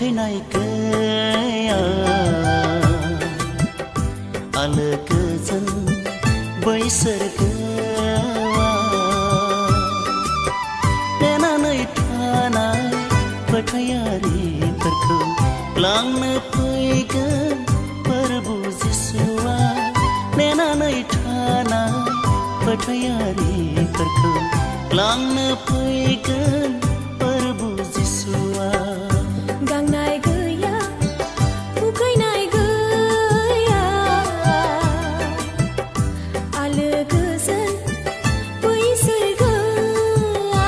उखैनाय गैया आलो गोजोन बैसोर गोवा नेनानै थानाय फोथायारिफोरखौ लांनो फैगोन प्रभु जिसुआ नेनानै थानाय फोथायारिफोरखौ लांनो फैगोन प्रभु जिसुआ गांनाय गैया उखैनाय गैया आलो गोजोन बैसोर गोवा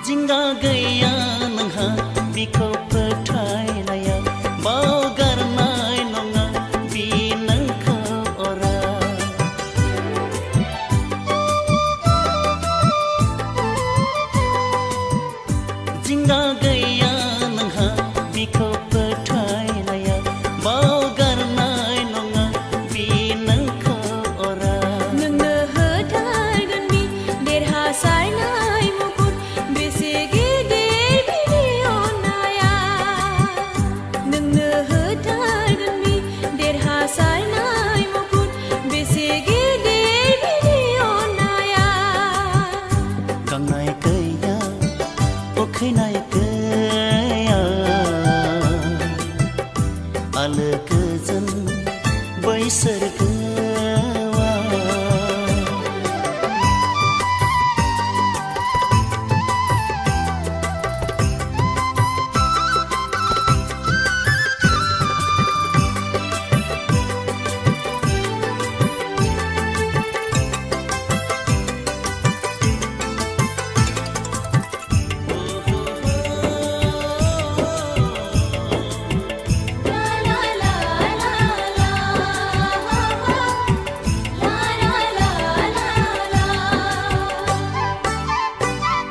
जिंगा गैया नोंहा बिखौ फोथायनाया बावगारनाय नङा बि नोंखौ अरा जिंगा गैया नोंहा बिखौ फोथायनाया बावगारनाय नङा बि नोंखौ अरा नोंनो होथारगोन बि देरहासारनाय बेसे गिदिर बिनि अननाया नोंनो होथारगोन बि देरहासारनाय मुकुट बेसे गिदिर बिनि अननाया गांनाय गैया उखैनाय गैया आलो गोजोन बैसोर गोवा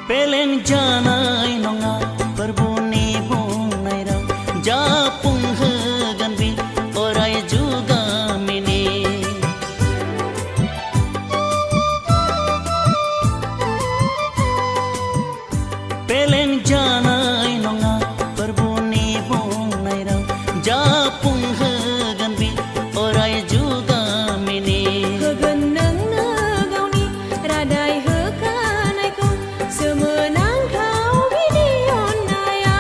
पेलें जानाय नङा प्रभुनि बुंनाय राव जाफुंहोगोन बि अराय जुगामिनि पेलें जानाय नङा प्रभुनि बुंनाय राव जाफुंहोगोन बि अराय जुगामिनि होगोन नोंनो गावनि रादाय होखानायखौ सोमोनांथाव बिनि अननाया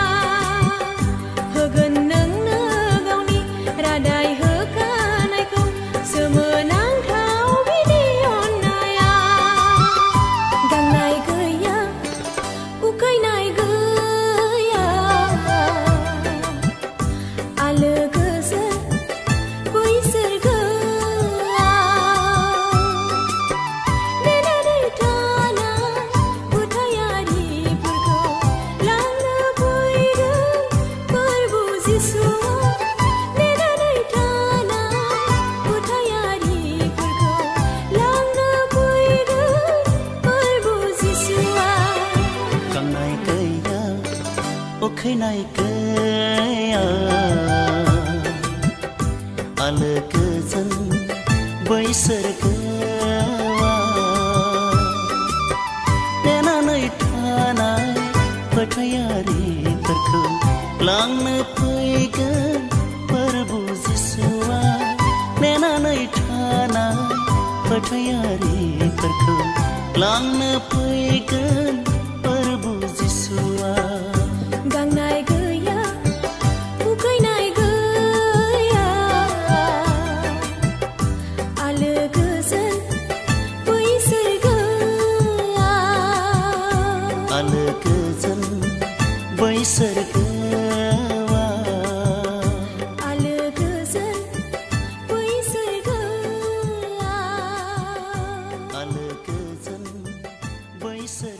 होगोन नोंनो गावनि रादाय होखानायखौ सोमोनांथाव बिनि अननाया गांनाय गैया उखैनाय गैया आलो गोजोन बैसोर गोवा नेनानै थानाय फोथायारिफोरखौ लांनो फैगोन प्रभु जिसुआ नेनानै थानाय फोथायारिफोरखौ लांनो फैगोन प्रभु जिसुआ गांनाय गैया उखैनाय गैया आलो गोजोन बैसोर गोवा नेनानै थानाय फोथायारिफोरखौ लांनो फैगोन प्रभु जिसुआ नेनानै थानाय फोथायारिफोरखौ लांनो फैगोन प्रभु जिसुआ गांनाय गैया उखैनाय गैया आलो गोजोन बैसोर गोवा आलो गोजोन बैसोर गोवा आलो गोजोन बैसोर गोवा आलो गोजोन बैसोर